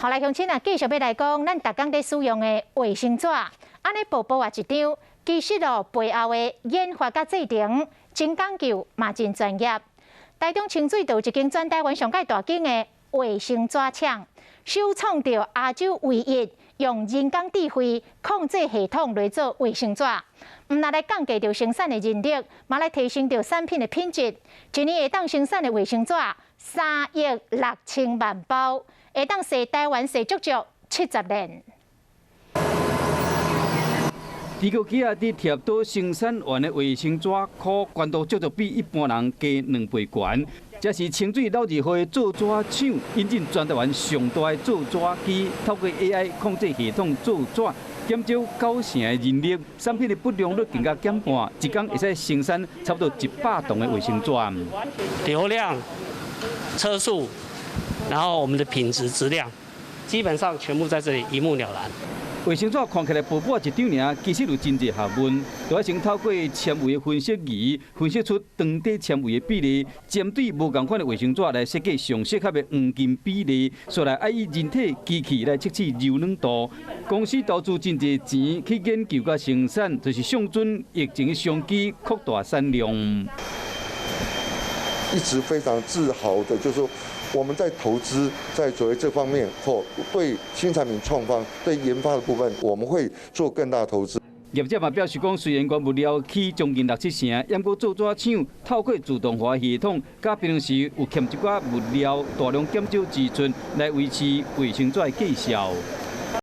后来乡亲啊，继续要来讲，咱逐工在使用的卫生纸，安尼薄薄啊一张，其实哦背后的研发甲制定真讲究，嘛真专业。台中清水就有一间全台湾上界大间的卫生纸厂，首创着亚洲唯一用人工智慧控制系统来做卫生纸，毋但来降低着生产的人力，嘛来提升着产品的品质。一年会当生产的卫生纸3亿6千万包，会当使台湾使足足70年。中国企业伫贴岛生产完的卫生纸可关度足足比一般人加2倍悬。这是清水老字号做纸厂引进全台湾上大的做纸机，透过 AI 控制系统做纸，减少90%的人力，产品的不良率更加减半，一天会使生产差不多100吨的卫生纸。流量、车速，然后我们的品质、质量，基本上全部在这里一目了然。卫生纸看起来薄薄一张尔，其实有真侪学问，就要先透过纤维的分析仪分析出长短纤维的比例，针对无同款的卫生纸来设计上适合的黄金比例，再来爱以人体机器来测试柔软度。公司投资真侪钱去研究甲生产，就是上准疫情的商机，扩大产量。一直非常自豪的，就是说我们在投资在所谓这方面或对新产品创发、对研发的部分，我们会做更大的投资。业者嘛表示讲，虽然原物料起将近6-7成，不过做纸厂透过自动化系统，甲平常时有欠一寡物料大量减少支出，来维持卫生纸的计效。